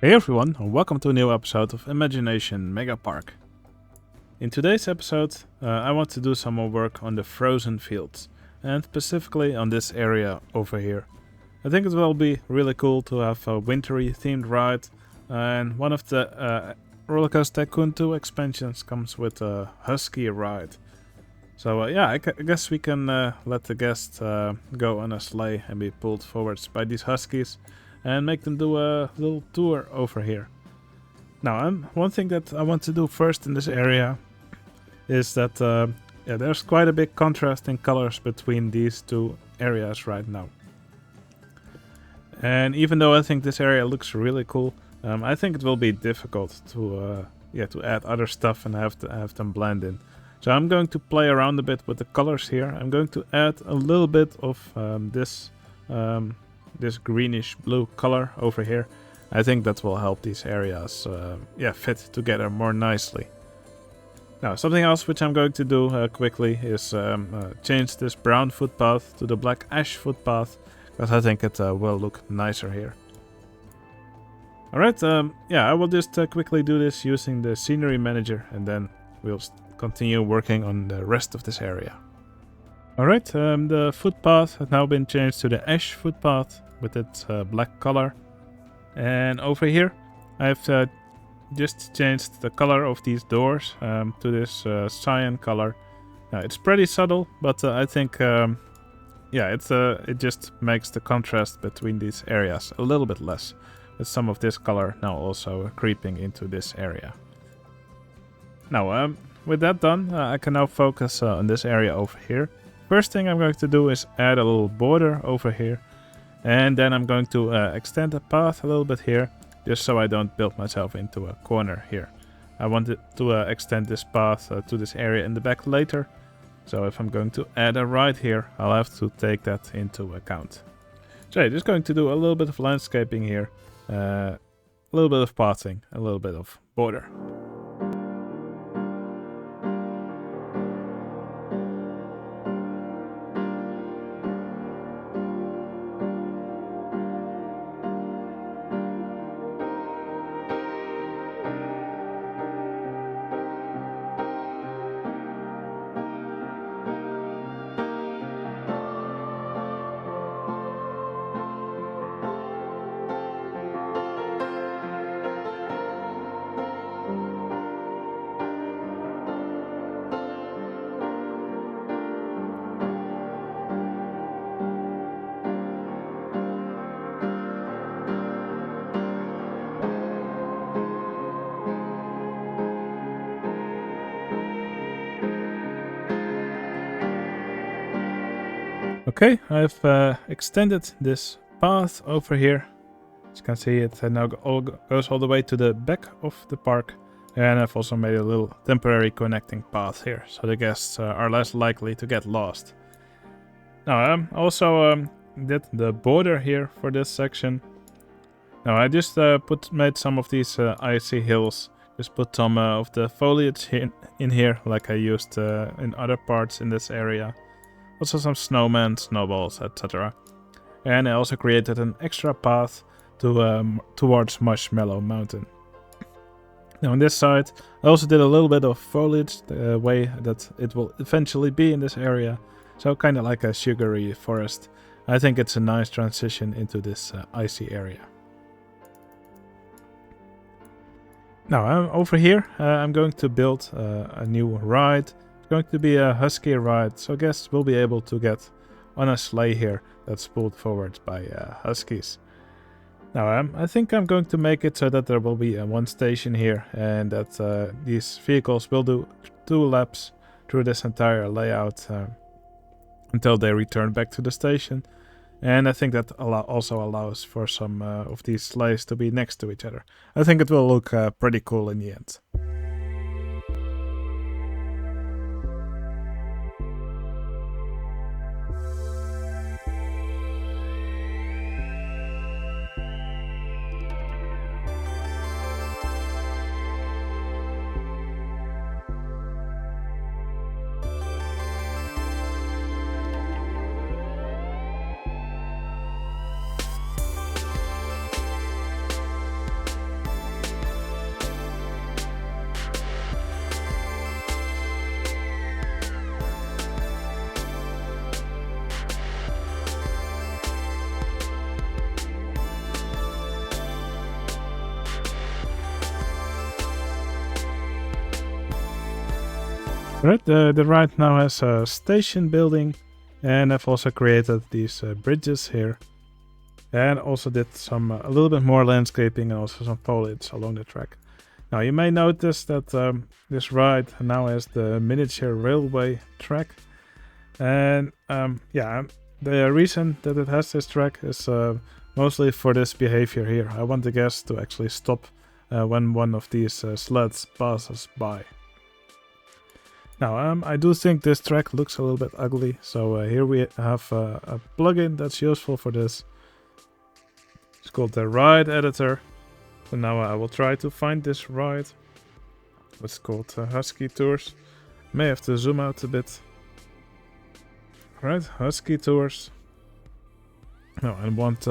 Hey everyone, and welcome to a new episode of Imagination Megapark. In today's episode, I want to do some more work on the frozen fields, and specifically on this area over here. I think it will be really cool to have a wintry themed ride, and one of the Rollercoaster Tycoon 2 expansions comes with a Husky Ride. So I guess we can let the guests go on a sleigh and be pulled forwards by these Huskies and make them do a little tour over here. Now, one thing that I want to do first in this area is that there's quite a big contrast in colors between these two areas right now. And even though I think this area looks really cool, I think it will be difficult to add other stuff and have them blend in. So I'm going to play around a bit with the colors here. I'm going to add a little bit of this greenish blue color over here. I think that will help these areas fit together more nicely. Now, something else which I'm going to do quickly is change this brown footpath to the black ash footpath, because I think it will look nicer here. Alright, I will just quickly do this using the scenery manager, and then we'll continue working on the rest of this area. Alright, the footpath has now been changed to the ash footpath with its black color. And over here, I've just changed the color of these doors to this cyan color. Now, it's pretty subtle, but I think it just makes the contrast between these areas a little bit less, with some of this color now also creeping into this area. Now, with that done, I can now focus on this area over here. First thing I'm going to do is add a little border over here, and then I'm going to extend the path a little bit here, just so I don't build myself into a corner here. I wanted to extend this path to this area in the back later, so if I'm going to add a ride here, I'll have to take that into account. So just going to do a little bit of landscaping here, a little bit of pathing, a little bit of border. Okay, I've extended this path over here. As you can see, it now goes all the way to the back of the park. And I've also made a little temporary connecting path here, so the guests are less likely to get lost. Now, I also did the border here for this section. Now, I just made some of these icy hills. Just put some of the foliage in here, like I used in other parts in this area. Also some snowmen, snowballs, etc. And I also created an extra path towards Marshmallow Mountain. Now on this side, I also did a little bit of foliage the way that it will eventually be in this area. So kind of like a sugary forest. I think it's a nice transition into this icy area. Now over here, I'm going to build a new ride. Going to be a Husky Ride, so guests will be able to get on a sleigh here that's pulled forward by Huskies. Now I think I'm going to make it so that there will be one station here, and that these vehicles will do 2 laps through this entire layout until they return back to the station. And I think that also allows for some of these sleighs to be next to each other. I think it will look pretty cool in the end. Right, the ride now has a station building, and I've also created these bridges here, and also did some a little bit more landscaping and also some foliage along the track. Now you may notice that this ride now has the miniature railway track, and yeah, the reason that it has this track is mostly for this behavior here. I want the guests to actually stop when one of these sleds passes by. Now, I do think this track looks a little bit ugly, so here we have a plugin that's useful for this. It's called the Ride Editor. So now I will try to find this ride. It's called Husky Tours. May have to zoom out a bit. Right, Husky Tours. No, I want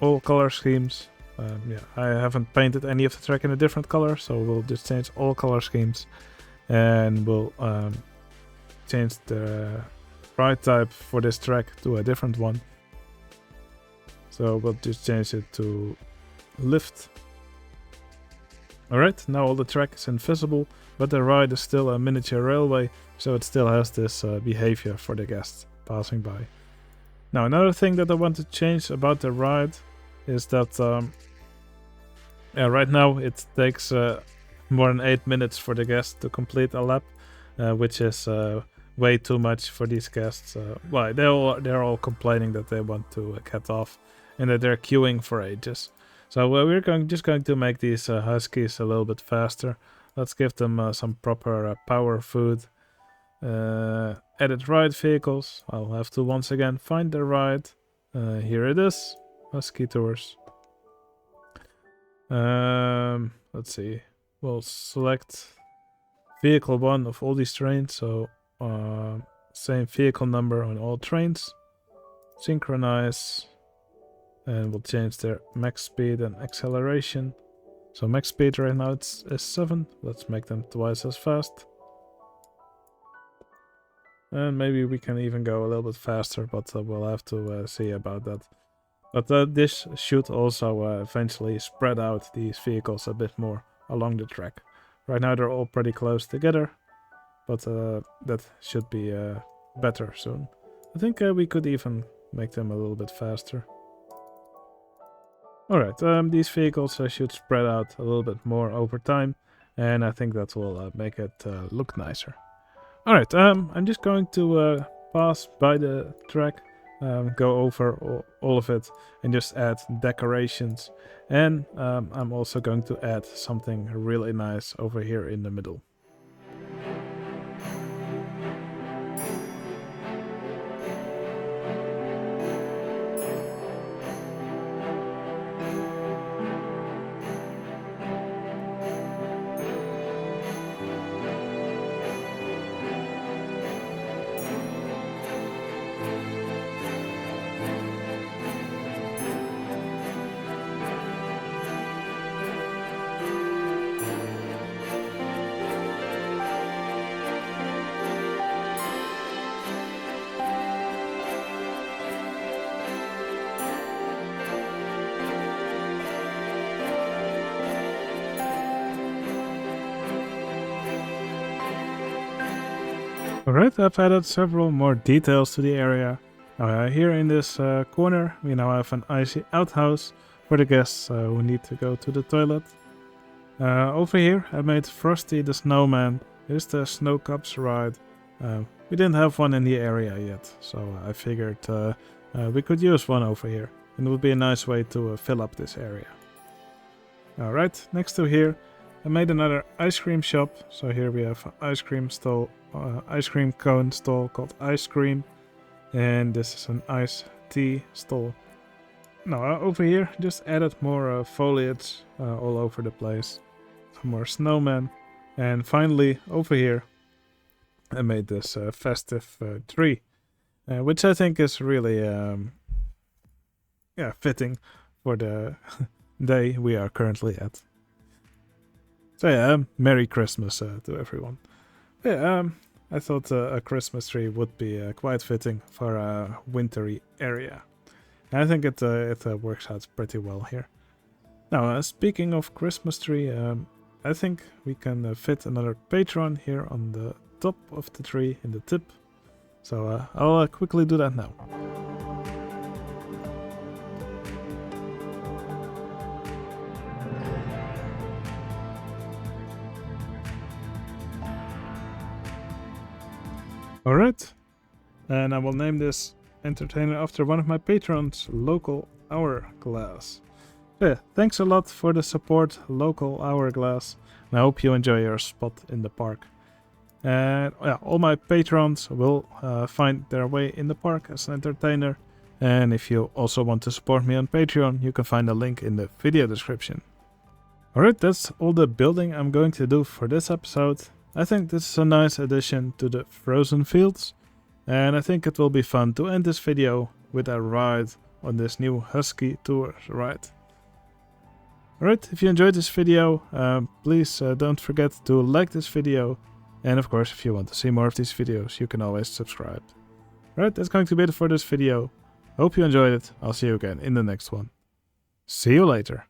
all color schemes. Yeah, I haven't painted any of the track in a different color, so we'll just change all color schemes. And we'll change the ride type for this track to a different one. So we'll just change it to lift. Alright, now all the track is invisible, but the ride is still a miniature railway, so it still has this behavior for the guests passing by. Now another thing that I want to change about the ride is that right now it takes more than 8 minutes for the guest to complete a lap, which is way too much for these guests. Well, they're all complaining that they want to get off and that they're queuing for ages. So we're just going to make these Huskies a little bit faster. Let's give them some proper power food. Edit ride vehicles. I'll have to once again find the ride. Here it is, Husky Tours. Let's see. We'll select vehicle 1 of all these trains, so same vehicle number on all trains. Synchronize, and we'll change their max speed and acceleration. So max speed right now is 7. Let's make them twice as fast. And maybe we can even go a little bit faster, but we'll have to see about that. But this should also eventually spread out these vehicles a bit more along the track. Right now they're all pretty close together, but that should be better soon. I think we could even make them a little bit faster. Alright, these vehicles should spread out a little bit more over time, and I think that will make it look nicer. Alright, I'm just going to pass by the track, go over all of it, and just add decorations. And I'm also going to add something really nice over here in the middle. Alright, I've added several more details to the area. Here in this corner we now have an icy outhouse for the guests who need to go to the toilet. Over here I made Frosty the Snowman. Here's the Snow Cups ride. We didn't have one in the area yet, so I figured we could use one over here. And it would be a nice way to fill up this area. Alright, next to here I made another ice cream shop. So here we have an ice cream stall, ice cream cone stall called Ice Cream, and this is an iced tea stall. Now over here just added more foliage all over the place, some more snowmen, and finally over here I made this festive tree, which I think is really fitting for the day we are currently at. So yeah, Merry Christmas to everyone. Yeah, I thought a Christmas tree would be quite fitting for a wintry area. And I think it works out pretty well here. Now, speaking of Christmas tree, I think we can fit another patron here on the top of the tree in the tip. So I'll quickly do that now. Alright, and I will name this entertainer after one of my patrons, Local Hourglass. Yeah, thanks a lot for the support, Local Hourglass, and I hope you enjoy your spot in the park. And yeah, all my patrons will find their way in the park as an entertainer, and if you also want to support me on Patreon, you can find a link in the video description. Alright, that's all the building I'm going to do for this episode. I think this is a nice addition to the frozen fields, and I think it will be fun to end this video with a ride on this new Husky Tours ride. Alright, if you enjoyed this video, please don't forget to like this video, and of course if you want to see more of these videos you can always subscribe. Alright, that's going to be it for this video. Hope you enjoyed it. I'll see you again in the next one. See you later.